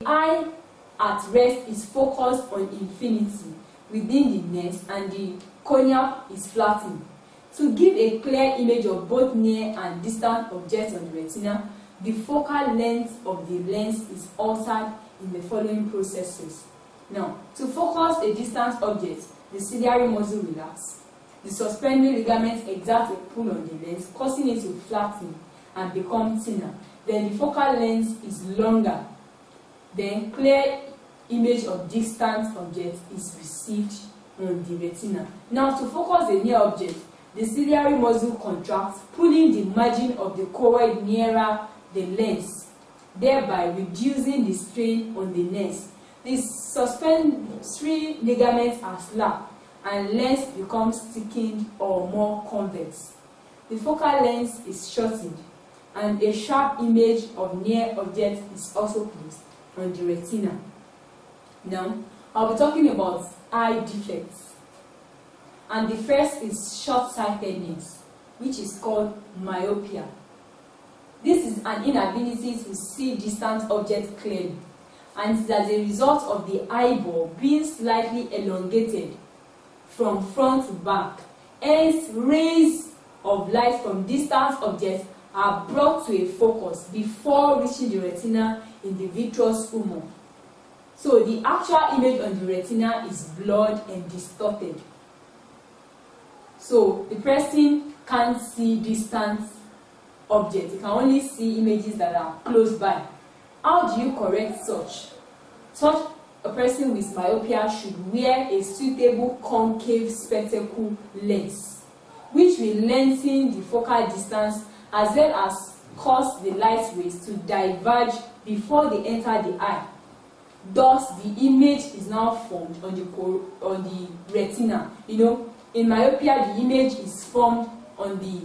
eye at rest is focused on infinity within the lens, and the cornea is flattened. To give a clear image of both near and distant objects on the retina, the focal length of the lens is altered in the following processes. Now, to focus a distant object, the ciliary muscle relaxes. The suspending ligaments exert a pull on the lens, causing it to flatten and become thinner. Then the focal length is longer. Then clear image of distant objects is received on the retina. Now, to focus a near object, the ciliary muscle contracts, pulling the margin of the choroid nearer the lens, thereby reducing the strain on the lens. The suspensory ligaments are slack, and lens becomes thickened or more convex. The focal length is shortened, and a sharp image of near objects is also placed on the retina. Now, I'll be talking about eye defects. And the first is short-sightedness, which is called myopia. This is an inability to see distant objects clearly, and it is as a result of the eyeball being slightly elongated from front to back. Hence, rays of light from distant objects are brought to a focus before reaching the retina in the vitreous humor. So the actual image on the retina is blurred and distorted. So the person can't see distant objects. You can only see images that are close by. How do you correct such? Such a person with myopia should wear a suitable concave spectacle lens, which will lengthen the focal distance as well as cause the light rays to diverge before they enter the eye. Thus, the image is now formed on the retina. In myopia, the image is formed on the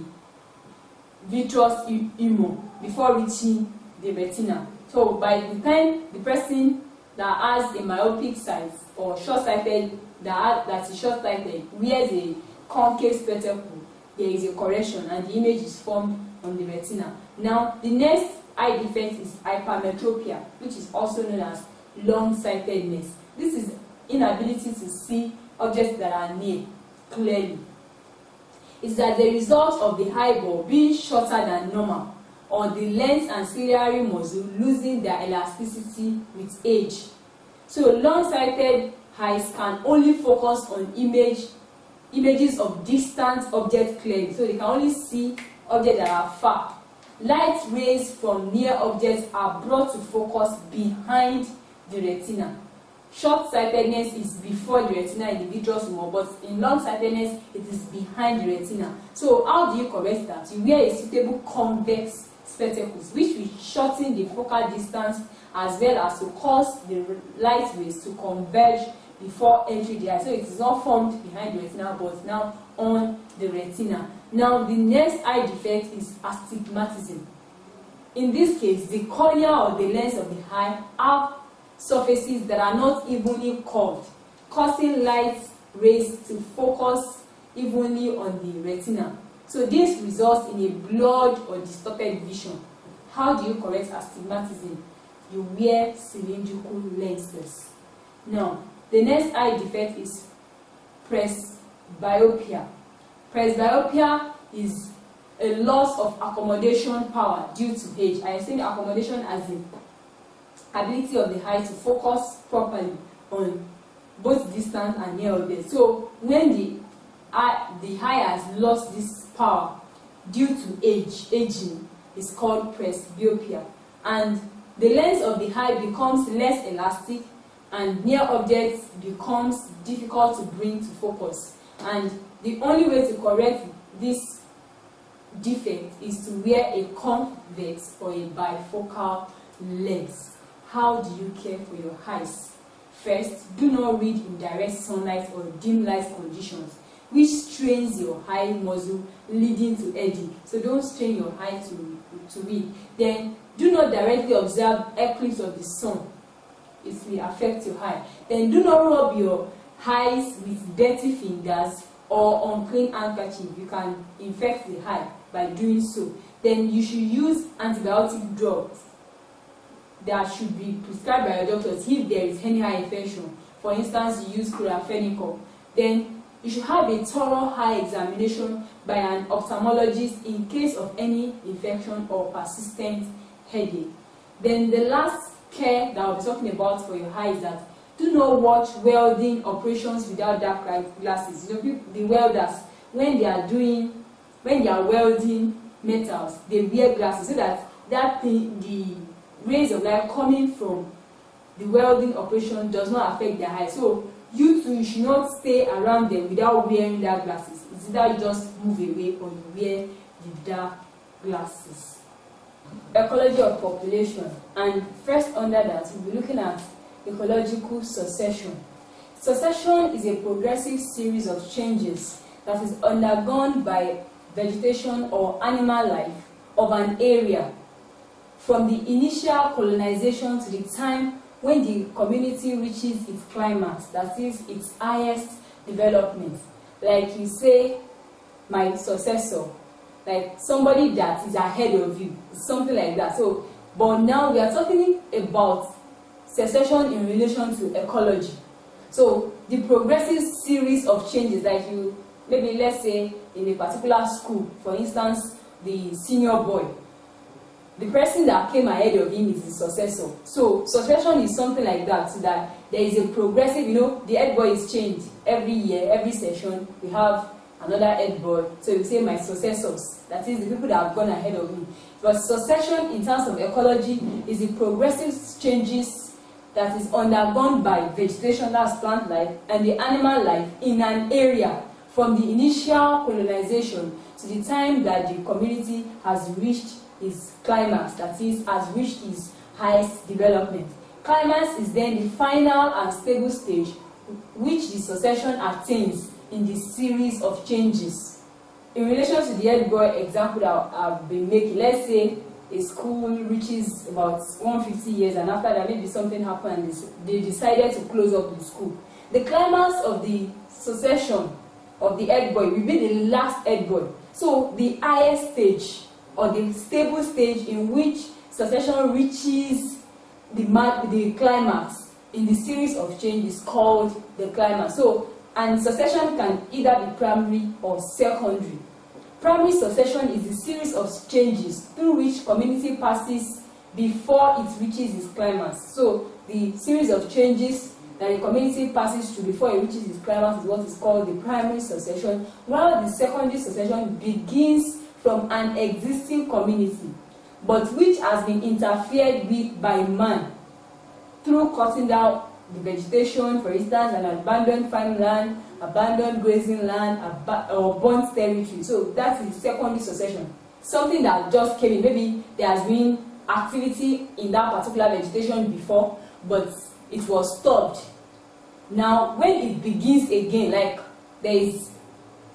vitreous humor before reaching the retina. So, by the time the person that has a myopic sight or short-sighted that is short-sighted wears a concave spectacle, there is a correction and the image is formed on the retina. Now, the next eye defect is hypermetropia, which is also known as long-sightedness. This is inability to see objects that are near clearly. It's as a result of the eyeball being shorter than normal, or the lens and ciliary muscle losing their elasticity with age. So long-sighted eyes can only focus on images of distant objects clearly. So they can only see objects that are far. Light rays from near objects are brought to focus behind the retina. Short-sightedness is before the retina in the vitreous humor, but in long-sightedness, it is behind the retina. So how do you correct that? You wear a suitable convex spectacles, which will shorten the focal distance as well as to cause the light rays to converge before entering the eye. So it is not formed behind the retina, but now on the retina. Now, the next eye defect is astigmatism. In this case, the cornea or the lens of the eye have surfaces that are not evenly curved, causing light rays to focus evenly on the retina. So this results in a blurred or distorted vision. How do you correct astigmatism? You wear cylindrical lenses. Now, the next eye defect is presbyopia. Presbyopia is a loss of accommodation power due to age. I say accommodation as the ability of the eye to focus properly on both distant and near objects. So when the eye has lost this power due to aging, is called presbyopia, and the lens of the eye becomes less elastic, and near objects becomes difficult to bring to focus. And the only way to correct this defect is to wear a convex or a bifocal lens. How do you care for your eyes? First, do not read in direct sunlight or dim light conditions, which strains your eye muscle, leading to headache. So don't strain your eye to read. Then do not directly observe eclipse of the sun. It will affect your eye. Then do not rub your eyes with dirty fingers or unclean handkerchief. You can infect the eye by doing so. Then you should use antibiotic drugs that should be prescribed by your doctors if there is any eye infection. For instance, you use chloramphenicol, then you should have a thorough eye examination by an ophthalmologist in case of any infection or persistent headache. Then the last care that I'll be talking about for your eye is that do not watch welding operations without dark glasses. You know, the welders, when they are welding metals, they wear glasses so that the rays of light coming from the welding operation does not affect their eyes. So you too, you should not stay around them without wearing dark glasses. It's either you just move away or you wear the dark glasses. Ecology of population, and first under that we'll be looking at ecological succession. Succession is a progressive series of changes that is undergone by vegetation or animal life of an area from the initial colonization to the time when the community reaches its climax, that is its highest development. Like you say, my successor, like somebody that is ahead of you, something like that. So, but now we are talking about succession in relation to ecology. So the progressive series of changes, like you, maybe let's say in a particular school, for instance, the senior boy, the person that came ahead of him is the successor. So succession is something like that, so that there is a progressive, you know, the head boy is changed every year, every session, we have another head boy. So you say my successors, that is the people that have gone ahead of me. But succession in terms of ecology is the progressive changes that is undergone by vegetation, that's plant life, and the animal life in an area from the initial colonization to the time that the community has reached its climax, that is, has reached its highest development. Climax is then the final and stable stage which the succession attains in the series of changes. In relation to the head boy example that I've been making, let's say a school reaches about 150 years and after that maybe something happened and they decided to close up the school. The climax of the succession of the head boy will be the last head boy. So the highest stage or the stable stage in which succession reaches the climax in the series of changes called the climax. So, and succession can either be primary or secondary. Primary succession is the series of changes through which community passes before it reaches its climax. So the series of changes that the community passes through before it reaches its climax is what is called the primary succession, while the secondary succession begins from an existing community, but which has been interfered with by man through cutting down the vegetation, for instance, an abandoned farmland, abandoned grazing land, or burnt territory. So that is secondary succession. Something that just came in, maybe there has been activity in that particular vegetation before, but it was stopped. Now, when it begins again, like there is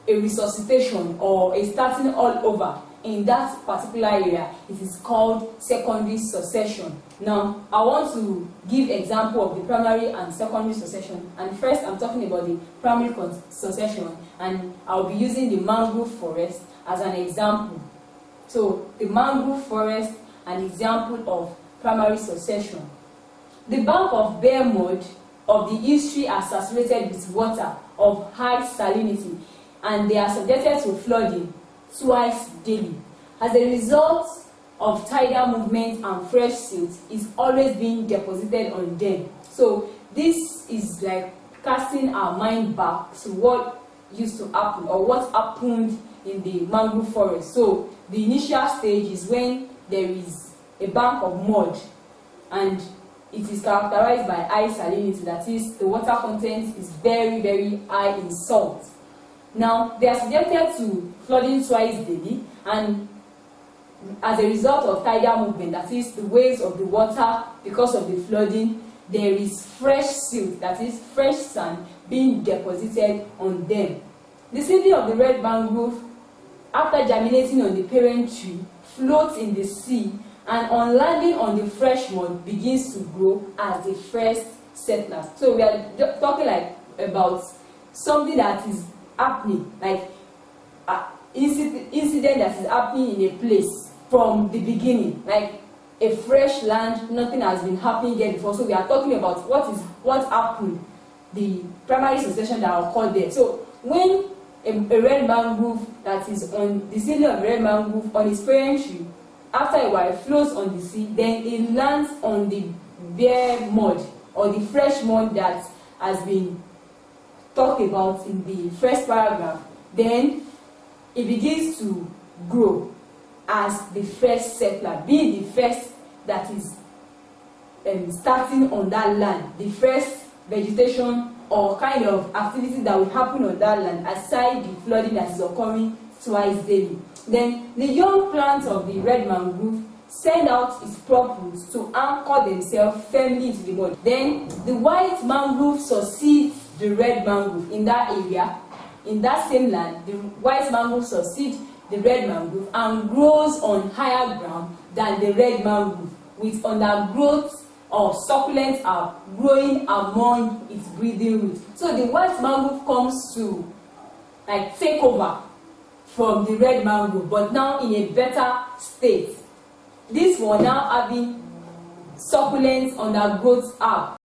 a resuscitation or a starting all over in that particular area, it is called secondary succession. Now, I want to give example of the primary and secondary succession. And first, I'm talking about the primary succession, and I'll be using the mangrove forest as an example. So, the mangrove forest, an example of primary succession. The bank of bare mud of the history are saturated with water of high salinity, and they are subjected to flooding twice daily. As a result of tidal movement and fresh silt is always being deposited on them. So this is like casting our mind back to what used to happen or what happened in the mangrove forest. So the initial stage is when there is a bank of mud and it is characterized by high salinity, that is, the water content is very, very high in salt. Now, they are subjected to flooding twice daily, and as a result of tidal movement, that is, the waves of the water because of the flooding, there is fresh silt, that is, fresh sand being deposited on them. The seedling of the red mangrove, after germinating on the parent tree, floats in the sea, and on landing on the fresh mud begins to grow as the first settlers. So we are talking like about something that is happening, like incident that is happening in a place from the beginning. Like a fresh land, nothing has been happening there before. So we are talking about what happened, the primary succession that occurred there. So when a red mangrove that is on the ceiling of a red mangrove on its parent tree, after a while floats on the sea, then it lands on the bare mud or the fresh mud that has been talked about in the first paragraph. Then it begins to grow as the first settler, being the first that is starting on that land, the first vegetation or kind of activity that will happen on that land, aside the flooding that is occurring twice daily. Then the young plants of the red mangrove send out its prop roots to anchor themselves firmly into the mud. Then the white mangrove succeeds the red mangrove in that area, in that same land. The white mangrove succeeds the red mangrove and grows on higher ground than the red mangrove, with undergrowth or succulents are growing among its breathing roots. So the white mangrove comes to take over from the red mangrove, but now in a better state. This one now having succulents undergrowth up.